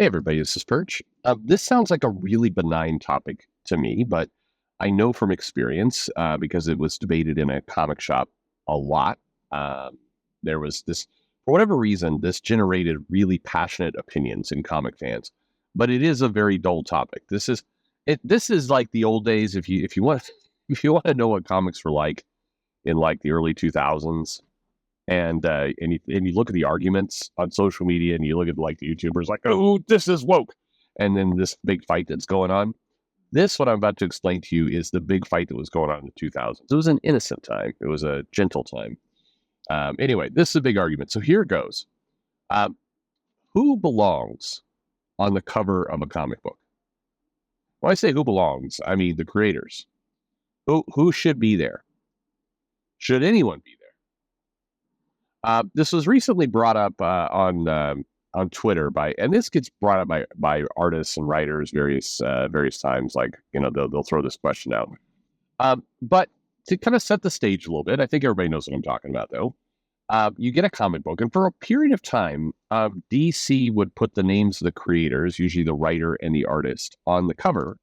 Hey, everybody, this is Perch. This sounds like a really benign topic to me, but I know from experience because it was debated in a comic shop a lot. Um, there was this, for whatever reason, this generated really passionate opinions in comic fans, but it is a very dull topic. This is like the old days. If you want if you want to know what comics were like in like the early 2000s, and you look at the arguments on social media, and you look at like the YouTubers, like, oh, this is woke, and then this big fight that's going on. This, what I'm about to explain to you, is the big fight that was going on in the 2000s. It was an innocent time. It was a gentle time. Anyway, this is a big argument. So here it goes. Um, who belongs on the cover of a comic book? When I say who belongs, I mean the creators. Who should be there? Should anyone be there? This was recently brought up on Twitter and this gets brought up by artists and writers various times. Like, they'll throw this question out. But to kind of set the stage a little bit, I think everybody knows what I'm talking about, though. You get a comic book, and for a period of time, DC would put the names of the creators, usually the writer and the artist, on the cover,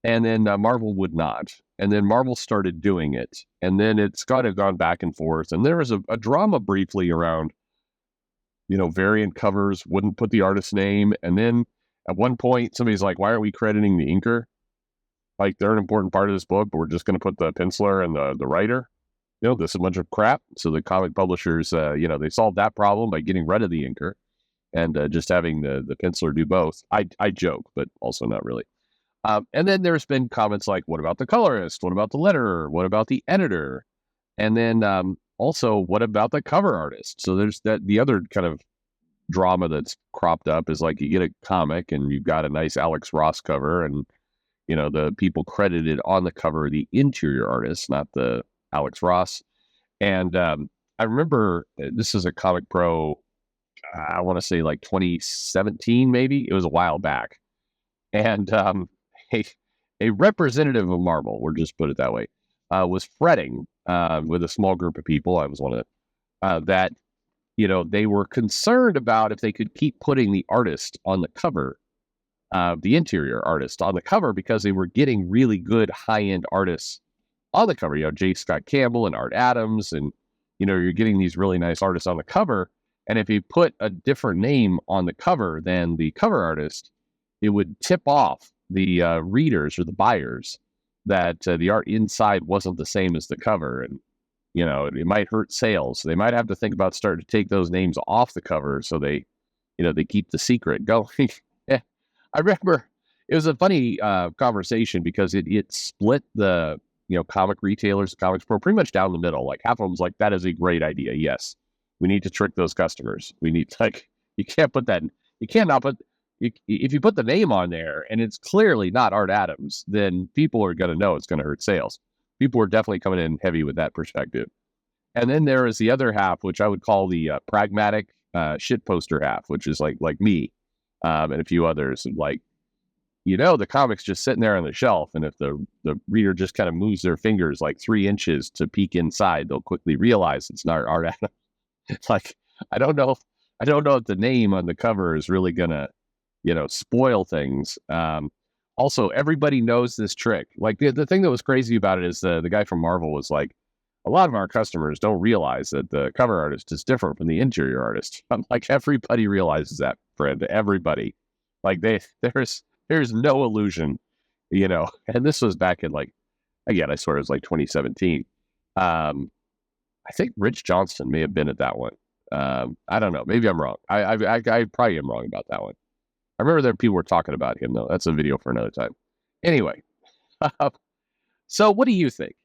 and then Marvel would not. And then Marvel started doing it, and then it's kind of gone back and forth. And there was a drama briefly around, variant covers wouldn't put the artist's name. And then at one point, somebody's like, why aren't we crediting the inker? Like, they're an important part of this book, but we're just going to put the penciler and the writer. This is a bunch of crap. So the comic publishers, they solved that problem by getting rid of the inker and just having the penciler do both. I joke, but also not really. And then there's been comments like, what about the colorist? What about the letterer? What about the editor? And then also, what about the cover artist? So there's the other kind of drama that's cropped up is like, you get a comic and you've got a nice Alex Ross cover, and, the people credited on the cover, the interior artist, not the Alex Ross. And I remember this is a Comic Pro, I want to say like 2017, maybe. It was a while back. And a representative of Marvel, we'll just put it that way, was fretting with a small group of people. I was one of them, that, they were concerned about if they could keep putting the artist on the cover, the interior artist on the cover, because they were getting really good high-end artists on the cover, J. Scott Campbell and Art Adams, and, you're getting these really nice artists on the cover. And if you put a different name on the cover than the cover artist, it would tip off the readers or the buyers that the art inside wasn't the same as the cover. And, it might hurt sales. They might have to think about starting to take those names off the cover so they keep the secret going. Yeah. I remember it was a funny conversation because it split the, comic retailers, Comics Pro, pretty much down the middle. Like, half of them was like, that is a great idea. Yes, we need to trick those customers. We need, like, you cannot put, if you put the name on there and it's clearly not Art Adams, then people are going to know it's going to hurt sales. People are definitely coming in heavy with that perspective. And then there is the other half, which I would call the pragmatic shit poster half, which is like me and a few others. And like, the comic's just sitting there on the shelf, and if the reader just kind of moves their fingers like 3 inches to peek inside, they'll quickly realize it's not Art Adams. It's like, I don't know if the name on the cover is really gonna spoil things. Also, everybody knows this trick. Like, the thing that was crazy about it is the guy from Marvel was like, a lot of our customers don't realize that the cover artist is different from the interior artist. I'm like, everybody realizes that, friend. Everybody. Like, there's no illusion, and this was back in, like, again, I swear it was like 2017. I think Rich Johnston may have been at that one. I don't know. Maybe I'm wrong. I probably am wrong about that one. I remember there people were talking about him, though. That's a video for another time. Anyway, so what do you think?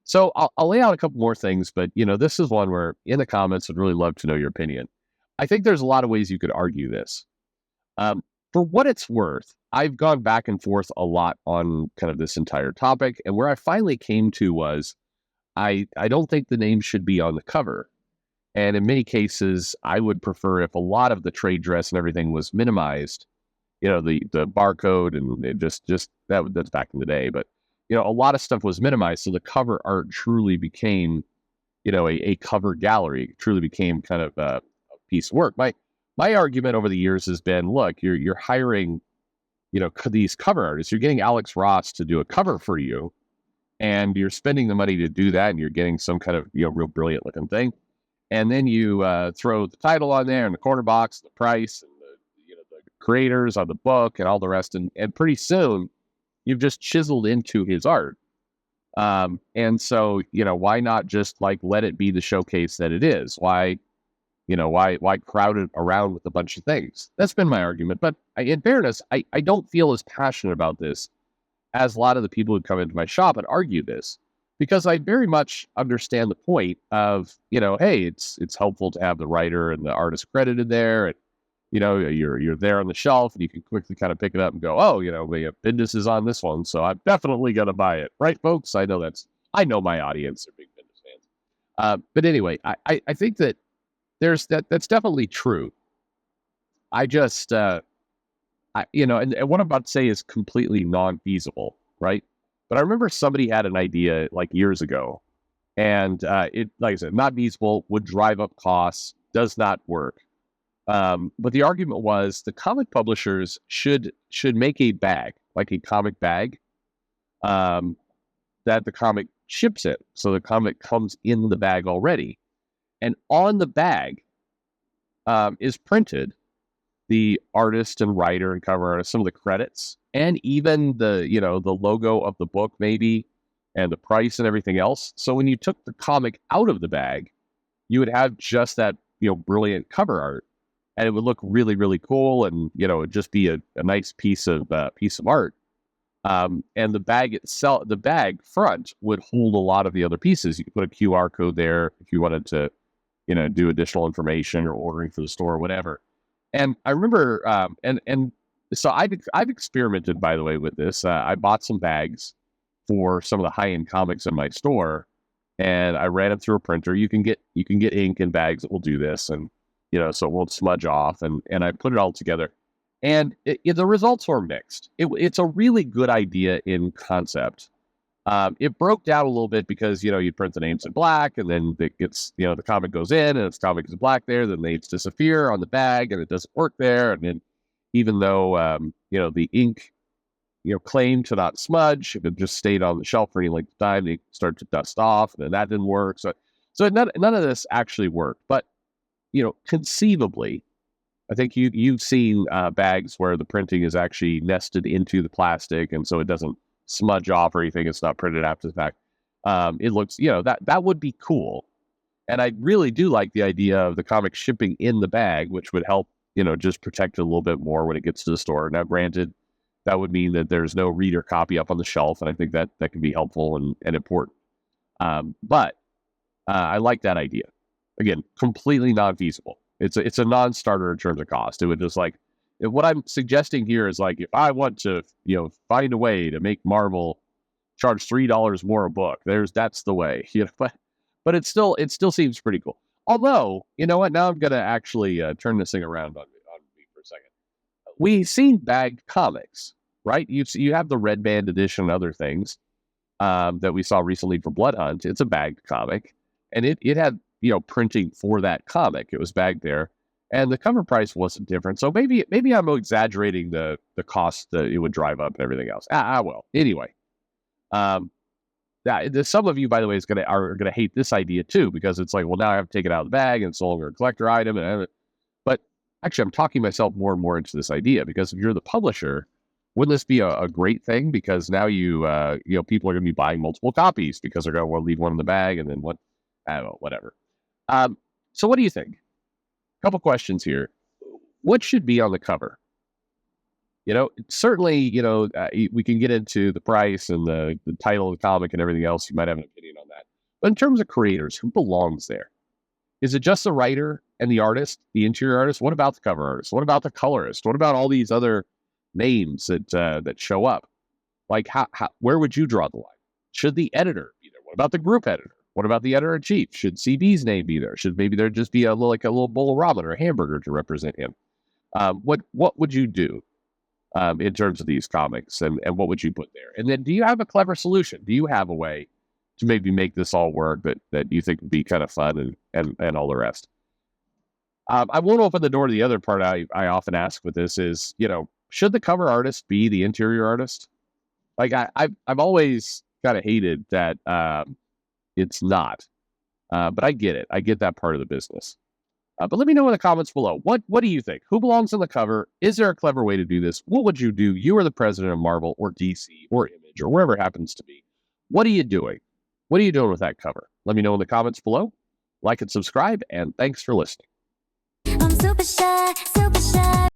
So I'll lay out a couple more things, but, this is one where in the comments, I'd really love to know your opinion. I think there's a lot of ways you could argue this. For what it's worth, I've gone back and forth a lot on kind of this entire topic, and where I finally came to was I don't think the name should be on the cover. And in many cases, I would prefer if a lot of the trade dress and everything was minimized, the barcode and it just that's back in the day. But, a lot of stuff was minimized. So the cover art truly became, a cover gallery, truly became kind of a piece of work. My argument over the years has been, look, you're hiring, these cover artists. You're getting Alex Ross to do a cover for you, and you're spending the money to do that, and you're getting some kind of real brilliant looking thing. And then you throw the title on there and the corner box, the price, and the creators on the book, and all the rest, and pretty soon you've just chiseled into his art. And so, why not just like let it be the showcase that it is? Why crowd it around with a bunch of things? That's been my argument. But in fairness, I don't feel as passionate about this as a lot of the people who come into my shop and argue this, because I very much understand the point of, hey, it's helpful to have the writer and the artist credited there, and you're there on the shelf and you can quickly kind of pick it up and go, oh, Bendis is on this one, so I'm definitely gonna buy it, right, folks? I know my audience are big Bendis fans, but anyway, I think that that's definitely true. I just and what I'm about to say is completely non-feasible, right? But I remember somebody had an idea like years ago, and it, like I said, not feasible, would drive up costs, does not work. But the argument was the comic publishers should make a bag, like a comic bag, that the comic ships in. So the comic comes in the bag already. And on the bag is printed the artist and writer and cover artist, some of the credits, and even the logo of the book maybe, and the price and everything else. So when you took the comic out of the bag, you would have just that brilliant cover art, and it would look really, really cool, and it'd just be a nice piece of art. And the bag itself, the bag front would hold a lot of the other pieces. You could put a QR code there if you wanted to, do additional information or ordering for the store or whatever. And I remember, and so I've experimented, by the way, with this. I bought some bags for some of the high end comics in my store, and I ran them through a printer. You can get ink in bags that will do this, and so it won't smudge off. And I put it all together, and the results were mixed. It's a really good idea in concept. It broke down a little bit because you print the names in black, and then it gets the comic goes in, and its comic is black there. Then the names disappear on the bag, and it doesn't work there. And then even though the ink claimed to not smudge, if it just stayed on the shelf for any length of time, they start to dust off, and then that didn't work. So none of this actually worked. But conceivably, I think you've seen bags where the printing is actually nested into the plastic, and so it doesn't smudge off or anything. It's not printed after the fact. It looks, that would be cool. And I really do like the idea of the comic shipping in the bag, which would help, just protect it a little bit more when it gets to the store. Now, granted, that would mean that there's no reader copy up on the shelf, and I think that can be helpful and important. But I like that idea. Again, completely non-feasible. It's a non-starter in terms of cost. It would just like, what I'm suggesting here is like, if I want to, find a way to make Marvel charge $3 more a book, that's the way, but it still seems pretty cool. Although, you know what? Now I'm going to actually turn this thing around on me for a second. We've seen bagged comics, right? You have the Red Band edition and other things that we saw recently for Blood Hunt. It's a bagged comic, and it had, printing for that comic. It was bagged there. And the cover price wasn't different. So maybe I'm exaggerating the cost that it would drive up and everything else. Well. Anyway, some of you, by the way, are gonna hate this idea too, because it's like, well, now I have to take it out of the bag and it's no longer a collector item. But actually, I'm talking myself more and more into this idea, because if you're the publisher, wouldn't this be a great thing? Because now people are gonna be buying multiple copies because they're gonna want to leave one in the bag, and then I don't know, whatever. So what do you think? Couple questions here. What should be on the cover? Certainly, we can get into the price and the title of the comic and everything else. You might have an opinion on that. But in terms of creators, who belongs there? Is it just the writer and the artist, the interior artist? What about the cover artist? What about the colorist? What about all these other names that show up? Like, where would you draw the line? Should the editor be there? What about the group editor? What about the editor-in-chief? Should CB's name be there? Should maybe there just be a little bowl of ramen or a hamburger to represent him? What would you do in terms of these comics, and what would you put there? And then, do you have a clever solution? Do you have a way to maybe make this all work that you think would be kind of fun and all the rest? I won't open the door to the other part I often ask with this is, should the cover artist be the interior artist? Like I've always kind of hated that it's not, but I get it. I get that part of the business. But let me know in the comments below. What do you think? Who belongs on the cover? Is there a clever way to do this? What would you do? You are the president of Marvel or DC or Image or wherever it happens to be. What are you doing? What are you doing with that cover? Let me know in the comments below. Like and subscribe, and thanks for listening. I'm super shy, super shy.